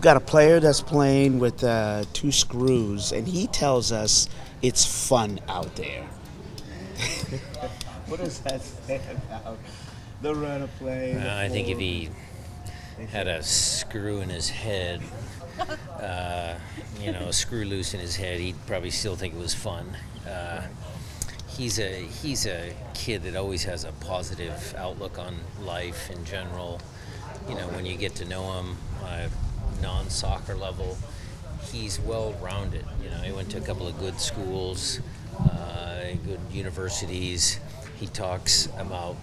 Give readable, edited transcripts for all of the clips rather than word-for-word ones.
got a player that's playing with two screws, and he tells us it's fun out there. What does that say about the run of play? I think if he had a screw in his head, a screw loose in his head, he'd probably still think it was fun. He's a kid that always has a positive outlook on life in general. When you get to know him non-soccer level, he's well-rounded. He went to a couple of good schools, good universities. He talks about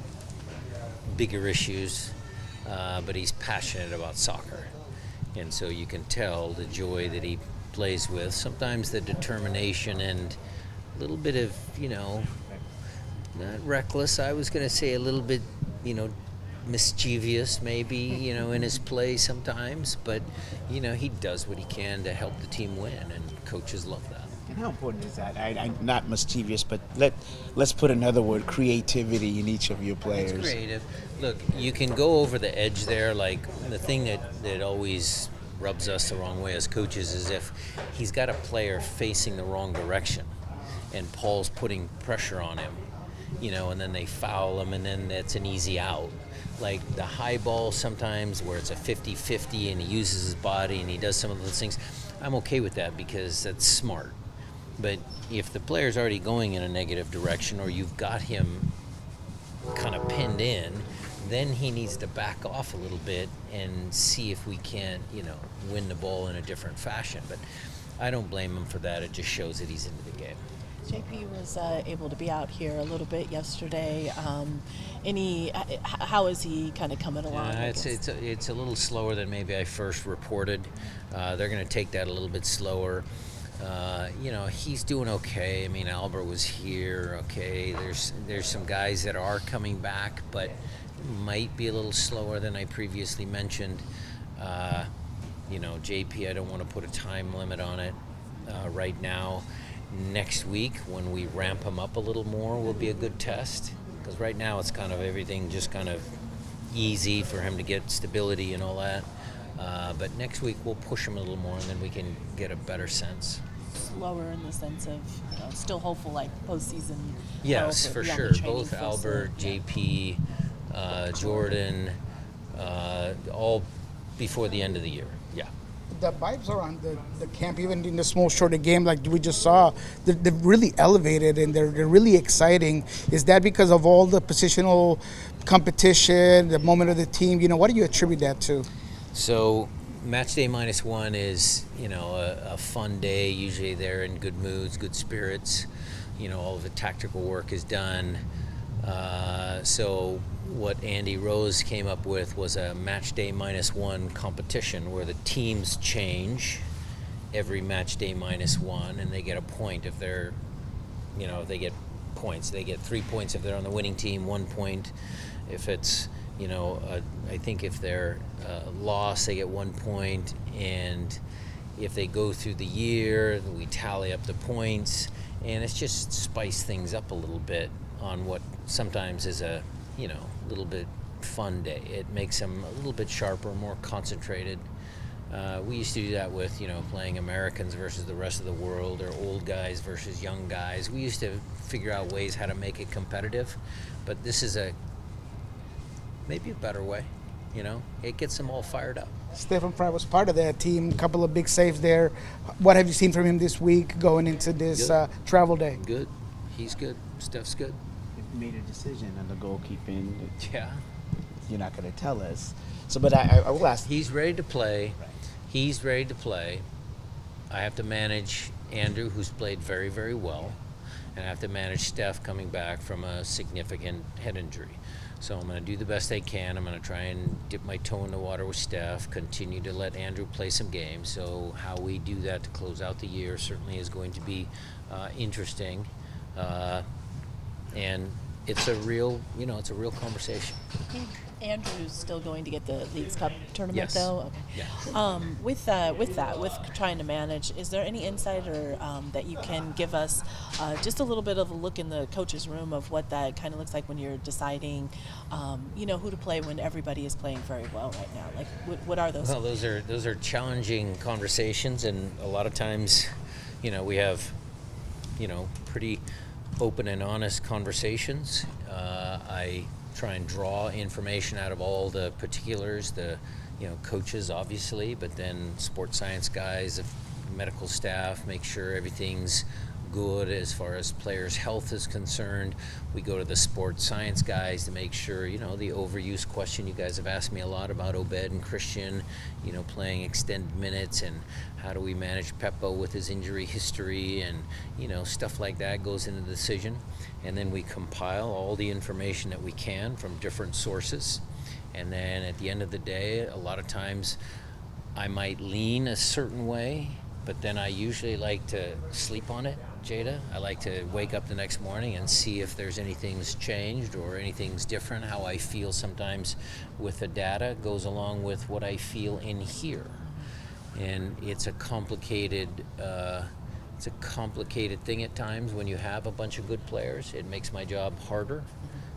bigger issues, but he's passionate about soccer. And so you can tell the joy that he plays with, sometimes the determination and a little bit of, not reckless, I was going to say a little bit, mischievous maybe, in his play sometimes, but, he does what he can to help the team win, and coaches love that. And how important is that? I'm not mischievous, but let's put another word, creativity in each of your players. It's creative. Look, you can go over the edge there. Like, the thing that always rubs us the wrong way as coaches is if he's got a player facing the wrong direction and Paul's putting pressure on him, and then they foul him, and then that's an easy out. Like the high ball sometimes where it's a 50-50 and he uses his body and he does some of those things, I'm okay with that because that's smart. But if the player's already going in a negative direction or you've got him kind of pinned in, then he needs to back off a little bit and see if we can't, win the ball in a different fashion. But I don't blame him for that. It just shows that he's into the game. JP was able to be out here a little bit yesterday. How is he kind of coming along? It's a little slower than maybe I first reported. They're going to take that a little bit slower. He's doing okay. I mean, Albert was here. Okay, there's some guys that are coming back, but might be a little slower than I previously mentioned. JP, I don't want to put a time limit on it right now. Next week, when we ramp him up a little more, will be a good test. Because right now it's kind of everything just kind of easy for him to get stability and all that. But next week we'll push him a little more, and then we can get a better sense. Slower in the sense of, still hopeful, like postseason. Yes, for sure. Both Albert, JP, Jordan, all before the end of the year. Yeah. The vibes around the camp, even in the small, shorter game like we just saw, they're really elevated and they're really exciting. Is that because of all the positional competition, the moment of the team? What do you attribute that to? So match day -1 is, a fun day. Usually they're in good moods, good spirits. All of the tactical work is done. So what Andy Rose came up with was a match day -1 competition where the teams change every match day -1, and they get a point if they're, if they get points. They get 3 points if they're on the winning team, 1 point if it's, I think if they're lost, they get 1 point, and if they go through the year, we tally up the points, and it's just spice things up a little bit on what sometimes is a, little bit fun day. It makes them a little bit sharper, more concentrated. We used to do that with, playing Americans versus the rest of the world, or old guys versus young guys. We used to figure out ways how to make it competitive, but this is maybe a better way. It gets them all fired up. Stephen Fry was part of that team, a couple of big saves there. What have you seen from him this week going into this travel day? Good. He's good. Steph's good. You've made a decision on the goalkeeping. Yeah. You're not going to tell us. So, but I will ask. He's ready to play. He's ready to play. I have to manage Andrew, who's played very, very well. And I have to manage Steph coming back from a significant head injury. So I'm going to do the best I can. I'm going to try and dip my toe in the water with Steph, continue to let Andrew play some games. So how we do that to close out the year certainly is going to be interesting. And it's a real conversation. Andrew's still going to get the Leagues Cup tournament, Yes. though. Okay. Yeah. With trying to manage, is there any insight or that you can give us, just a little bit of a look in the coach's room of what that kind of looks like when you're deciding, who to play when everybody is playing very well right now? Like, what are those? Well, those are challenging conversations, and a lot of times, we have, pretty open and honest conversations. I try and draw information out of all the particulars, the coaches obviously, but then sports science guys, the medical staff, make sure everything's good as far as players' health is concerned. We go to the sports science guys to make sure, the overuse question you guys have asked me a lot about Obed and Christian, playing extended minutes, and how do we manage Peppo with his injury history, and, stuff like that goes into the decision. And then we compile all the information that we can from different sources. And then at the end of the day, a lot of times I might lean a certain way, but then I usually like to sleep on it, Jada. I like to wake up the next morning and see if there's anything's changed or anything's different. How I feel sometimes with the data goes along with what I feel in here. And it's a complicated thing at times when you have a bunch of good players. It makes my job harder.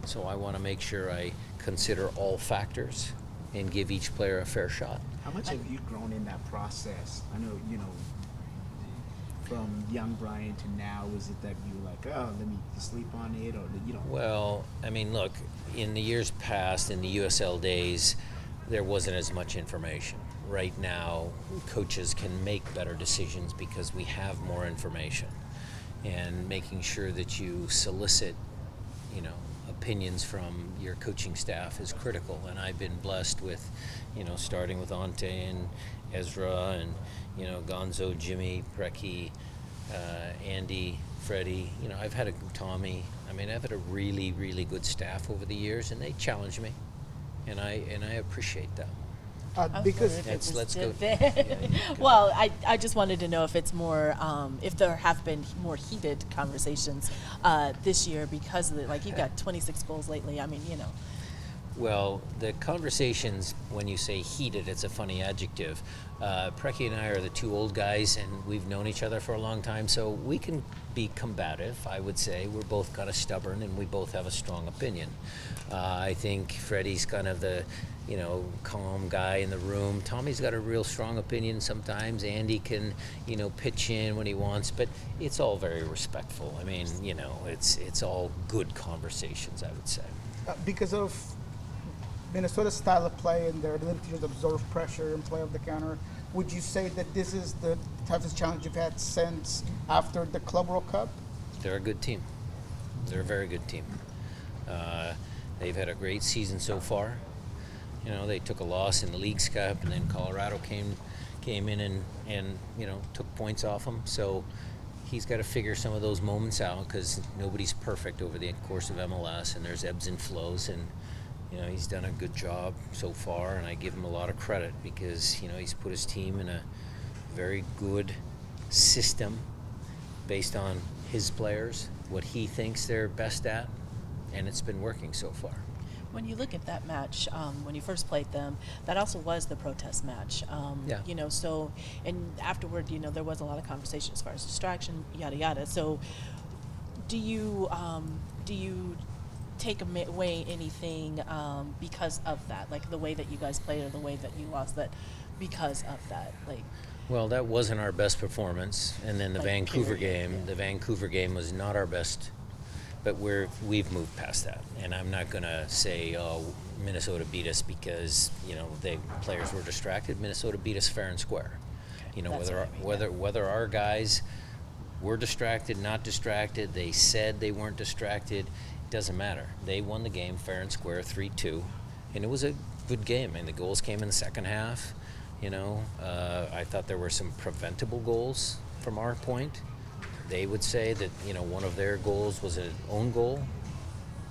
So I want to make sure I consider all factors and give each player a fair shot. How much have you grown in that process? I know, from young Brian to now, is it that you like, let me sleep on it, or Well, look, in the years past, in the USL days, there wasn't as much information. Right now, coaches can make better decisions because we have more information, and making sure that you solicit, opinions from your coaching staff is critical. And I've been blessed with, starting with Ante and Ezra and, Gonzo, Jimmy, Preki, Andy, Freddie. I've had Tommy. I've had a really, really good staff over the years, and they challenge me, and I appreciate that. Because Let's go. Well, I just wanted to know if it's more, if there have been more heated conversations this year because of like you've got 26 goals lately. Well, the conversations, when you say heated, it's a funny adjective. Preki and I are the two old guys, and we've known each other for a long time, so we can be combative, I would say. We're both kind of stubborn, and we both have a strong opinion. I think Freddie's kind of the, calm guy in the room. Tommy's got a real strong opinion sometimes. Andy can, pitch in when he wants, but it's all very respectful. It's all good conversations, I would say. because of Minnesota's style of play and their ability to absorb pressure and play off the counter, would you say that this is the toughest challenge you've had since after the Club World Cup? They're a good team. They're a very good team. They've had a great season so far. They took a loss in the Leagues Cup, and then Colorado came in and took points off them. So he's got to figure some of those moments out, because nobody's perfect over the course of MLS, and there's ebbs and flows. And he's done a good job so far, and I give him a lot of credit because he's put his team in a very good system based on his players, what he thinks they're best at, and it's been working so far. When you look at that match, when you first played them, that also was the protest match. Yeah. So, and afterward, there was a lot of conversation as far as distraction, yada yada. So, do you take away anything because of that, like the way that you guys played or the way that you lost that because of that, like? Well, that wasn't our best performance, and then the Like, Vancouver period, game. yeah. The Vancouver game was not our best, but we've moved past that. And I'm not gonna say, oh, Minnesota beat us because the players were distracted. Minnesota beat us fair and square. That's what I mean, Whether our guys were distracted, not distracted, they said they weren't distracted. It doesn't matter. They won the game fair and square, 3-2, and it was a good game. And the goals came in the second half. I thought there were some preventable goals from our point. They would say that, one of their goals was an own goal.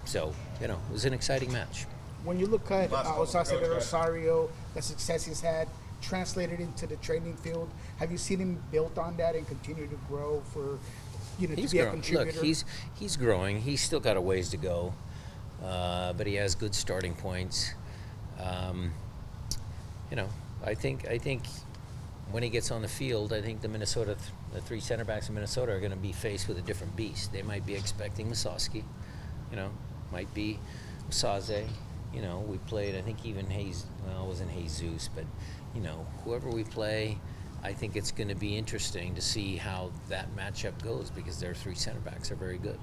So, it was an exciting match. When you look at Osasa de Rosario, the success he's had, translated into the training field, have you seen him build on that and continue to grow for, to be a contributor? Look, he's growing. He's still got a ways to go, but he has good starting points. You know, I think when he gets on the field, I think the three center backs in Minnesota are going to be faced with a different beast. They might be expecting Musovski, might be Saze. We played, I think even it wasn't Jesus, but, whoever we play, I think it's going to be interesting to see how that matchup goes because their three center backs are very good.